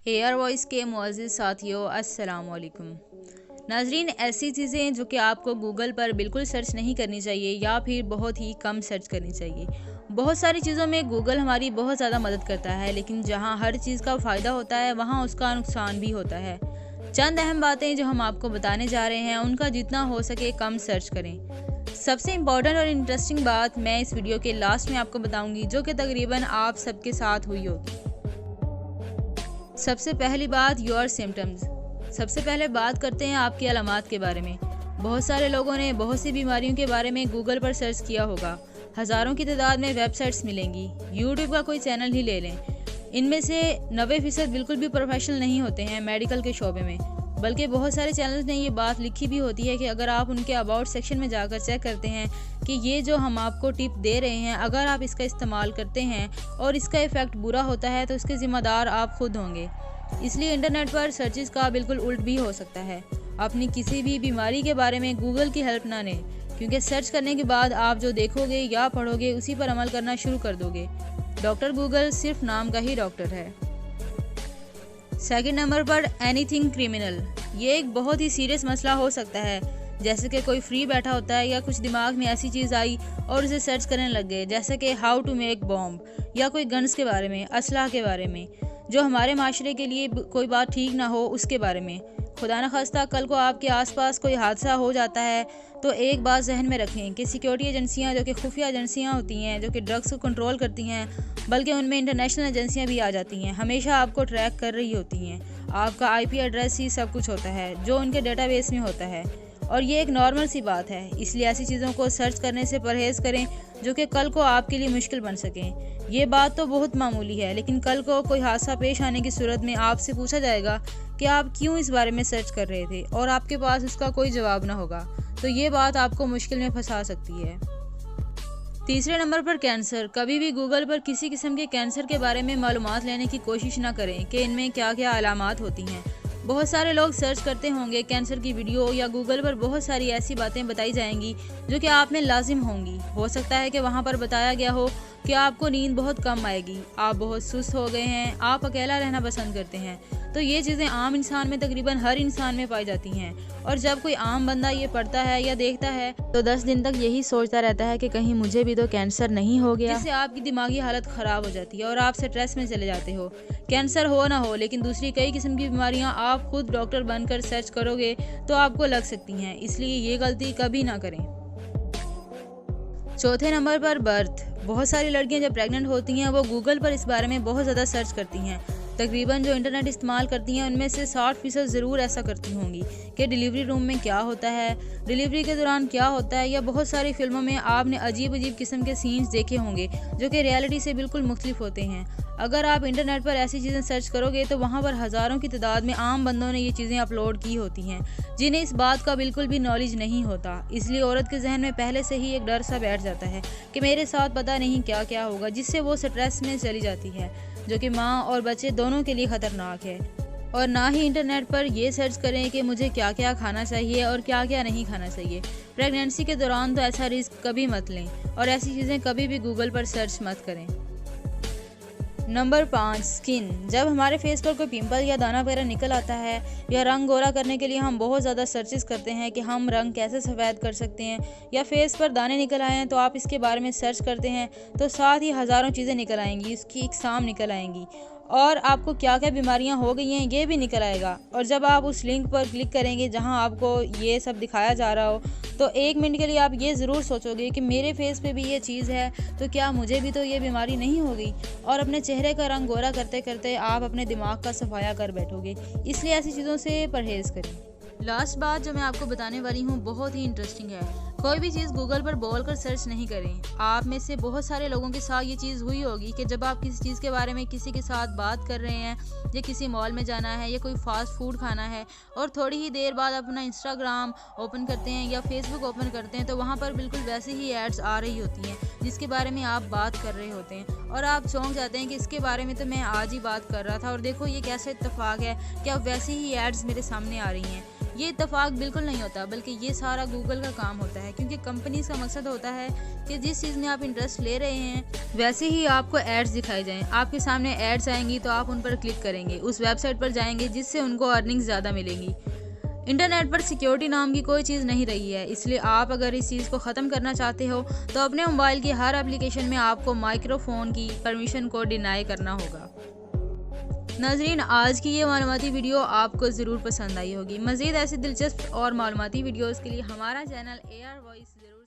Air voice के मुअज़्ज़िज़ साथियों, अस्सलाम वालेकुम। नाज़रीन, ऐसी चीज़ें जो कि आपको गूगल पर बिल्कुल सर्च नहीं करनी चाहिए या फिर बहुत ही कम सर्च करनी चाहिए। बहुत सारी चीज़ों में गूगल हमारी बहुत ज़्यादा मदद करता है, लेकिन जहाँ हर चीज़ का फ़ायदा होता है वहाँ उसका नुकसान भी होता है। चंद अहम बातें जो हम आपको बताने जा रहे हैं, उनका जितना हो सके कम सर्च करें। सबसे इम्पॉर्टेंट और इंटरेस्टिंग बात मैं इस वीडियो के लास्ट में आपको बताऊंगी, जो कि तकरीबन आप सबके साथ हुई होगी। सबसे पहली बात, योर सिम्टम्स। सबसे पहले बात करते हैं आपकी अलामात के बारे में। बहुत सारे लोगों ने बहुत सी बीमारियों के बारे में गूगल पर सर्च किया होगा। हज़ारों की तादाद में वेबसाइट्स मिलेंगी। यूट्यूब का कोई चैनल ही ले लें, इनमें से 90% बिल्कुल भी प्रोफेशनल नहीं होते हैं मेडिकल के शोबे में। बल्कि बहुत सारे चैनल्स ने ये बात लिखी भी होती है कि अगर आप उनके अबाउट सेक्शन में जाकर चेक करते हैं कि ये जो हम आपको टिप दे रहे हैं, अगर आप इसका इस्तेमाल करते हैं और इसका इफ़ेक्ट बुरा होता है तो इसके ज़िम्मेदार आप खुद होंगे। इसलिए इंटरनेट पर सर्चेस का बिल्कुल उल्ट भी हो सकता है। अपनी किसी भी बीमारी के बारे में गूगल की हेल्प ना लें, क्योंकि सर्च करने के बाद आप जो देखोगे या पढ़ोगे उसी पर अमल करना शुरू कर दोगे। डॉक्टर गूगल सिर्फ नाम का ही डॉक्टर है। सेकंड नंबर पर, एनीथिंग क्रिमिनल। ये एक बहुत ही सीरियस मसला हो सकता है। जैसे कि कोई फ्री बैठा होता है या कुछ दिमाग में ऐसी चीज़ आई और उसे सर्च करने लग गए, जैसे कि हाउ टू मेक बॉम्ब या कोई गन्स के बारे में, असलहा के बारे में, जो हमारे माशरे के लिए कोई बात ठीक ना हो उसके बारे में। खुदा न खास्ता कल को आपके आसपास कोई हादसा हो जाता है तो एक बात जहन में रखें कि सिक्योरिटी एजेंसियां, जो कि खुफिया एजेंसियां होती हैं, जो कि ड्रग्स को कंट्रोल करती हैं, बल्कि उनमें इंटरनेशनल एजेंसियां भी आ जाती हैं, हमेशा आपको ट्रैक कर रही होती हैं। आपका IP एड्रेस ही सब कुछ होता है जो उनके डेटाबेस में होता है, और ये एक नॉर्मल सी बात है। इसलिए ऐसी चीज़ों को सर्च करने से परहेज़ करें जो कि कल को आपके लिए मुश्किल बन सकें। ये बात तो बहुत मामूली है, लेकिन कल को कोई हादसा पेश आने की सूरत में आपसे पूछा जाएगा कि आप क्यों इस बारे में सर्च कर रहे थे, और आपके पास उसका कोई जवाब ना होगा, तो ये बात आपको मुश्किल में फंसा सकती है। तीसरे नंबर पर, कैंसर। कभी भी गूगल पर किसी किस्म के कैंसर के बारे में मालूमात लेने की कोशिश ना करें कि इनमें क्या क्या अलामात होती हैं। बहुत सारे लोग सर्च करते होंगे कैंसर की वीडियो, या गूगल पर बहुत सारी ऐसी बातें बताई जाएंगी जो कि आप में लाजिम होंगी। हो सकता है कि वहाँ पर बताया गया हो कि आपको नींद बहुत कम आएगी, आप बहुत सुस्त हो गए हैं, आप अकेला रहना पसंद करते हैं। तो ये चीज़ें आम इंसान में, तकरीबन हर इंसान में पाई जाती हैं, और जब कोई आम बंदा ये पढ़ता है या देखता है तो 10 दिन तक यही सोचता रहता है कि कहीं मुझे भी तो कैंसर नहीं हो गया, जिससे आपकी दिमागी हालत ख़राब हो जाती है और आप स्ट्रेस में चले जाते हो। कैंसर हो ना हो, लेकिन दूसरी कई किस्म की बीमारियां आप खुद डॉक्टर बनकर सर्च करोगे तो आपको लग सकती हैं, इसलिए ये गलती कभी ना करें। चौथे नंबर पर, बर्थ। बहुत सारी लड़कियां जब प्रेग्नेंट होती हैं वो गूगल पर इस बारे में बहुत ज़्यादा सर्च करती हैं। तकरीबन जो इंटरनेट इस्तेमाल करती हैं उनमें से 60% ज़रूर ऐसा करती होंगी कि डिलीवरी रूम में क्या होता है, डिलीवरी के दौरान क्या होता है, या बहुत सारी फिल्मों में आपने अजीब अजीब किस्म के सीन्स देखे होंगे जो कि रियलिटी से बिल्कुल मुख्तलिफ होते हैं। अगर आप इंटरनेट पर ऐसी चीज़ें सर्च करोगे तो वहाँ पर हज़ारों की तादाद में आम बंदों ने ये चीज़ें अपलोड की होती हैं, जिन्हें इस बात का बिल्कुल भी नॉलेज नहीं होता। इसलिए औरत के जहन में पहले से ही एक डर सा बैठ जाता है कि मेरे साथ पता नहीं क्या क्या होगा, जिससे वो स्ट्रेस में चली जाती है, जो कि माँ और बच्चे दोनों के लिए ख़तरनाक है। और ना ही इंटरनेट पर ये सर्च करें कि मुझे क्या क्या खाना चाहिए और क्या क्या नहीं खाना चाहिए। प्रेगनेंसी के दौरान तो ऐसा रिस्क कभी मत लें, और ऐसी चीज़ें कभी भी गूगल पर सर्च मत करें। Number 5, skin. जब हमारे फेस पर कोई पिंपल या दाना वगैरह निकल आता है, या रंग गोरा करने के लिए हम बहुत ज़्यादा सर्चेस करते हैं कि हम रंग कैसे सफ़ेद कर सकते हैं, या फेस पर दाने निकल आए हैं तो आप इसके बारे में सर्च करते हैं तो साथ ही हज़ारों चीज़ें निकल आएंगी, इसकी इकसाम निकल आएंगी, और आपको क्या क्या बीमारियां हो गई हैं ये भी निकल आएगा। और जब आप उस लिंक पर क्लिक करेंगे जहां आपको ये सब दिखाया जा रहा हो, तो 1 मिनट के लिए आप ये ज़रूर सोचोगे कि मेरे फेस पे भी ये चीज़ है, तो क्या मुझे भी तो ये बीमारी नहीं होगी, और अपने चेहरे का रंग गोरा करते करते आप अपने दिमाग का सफाया कर बैठोगे। इसलिए ऐसी चीज़ों से परहेज़ करें। लास्ट बात जो मैं आपको बताने वाली हूँ बहुत ही इंटरेस्टिंग है। कोई भी चीज़ गूगल पर बोलकर सर्च नहीं करें। आप में से बहुत सारे लोगों के साथ ये चीज़ हुई होगी कि जब आप किसी चीज़ के बारे में किसी के साथ बात कर रहे हैं, या किसी मॉल में जाना है या कोई फास्ट फूड खाना है, और थोड़ी ही देर बाद अपना इंस्टाग्राम ओपन करते हैं या फेसबुक ओपन करते हैं तो वहाँ पर बिल्कुल वैसे ही एड्स आ रही होती हैं जिसके बारे में आप बात कर रहे होते हैं, और आप चौंक जाते हैं कि इसके बारे में तो मैं आज ही बात कर रहा था, और देखो ये कैसा इत्तेफाक है कि अब वैसी ही एड्स मेरे सामने आ रही हैं। ये इत्तेफाक बिल्कुल नहीं होता, बल्कि ये सारा गूगल का काम होता है, क्योंकि कंपनीज का मकसद होता है कि जिस चीज़ में आप इंटरेस्ट ले रहे हैं वैसे ही आपको एड्स दिखाई जाएं। आपके सामने एड्स आएंगी तो आप उन पर क्लिक करेंगे, उस वेबसाइट पर जाएंगे जिससे उनको अर्निंग्स ज़्यादा मिलेंगी। इंटरनेट पर सिक्योरिटी नाम की कोई चीज़ नहीं रही है, इसलिए आप अगर इस चीज़ को ख़त्म करना चाहते हो तो अपने मोबाइल की हर एप्लीकेशन में आपको माइक्रोफोन की परमिशन को डिनाई करना होगा। नाजरीन, आज की ये मालूमाती वीडियो आपको ज़रूर पसंद आई होगी। मज़ीद ऐसी दिलचस्प और मालूमाती वीडियोज़ के लिए हमारा चैनल AR वॉइस ज़रूर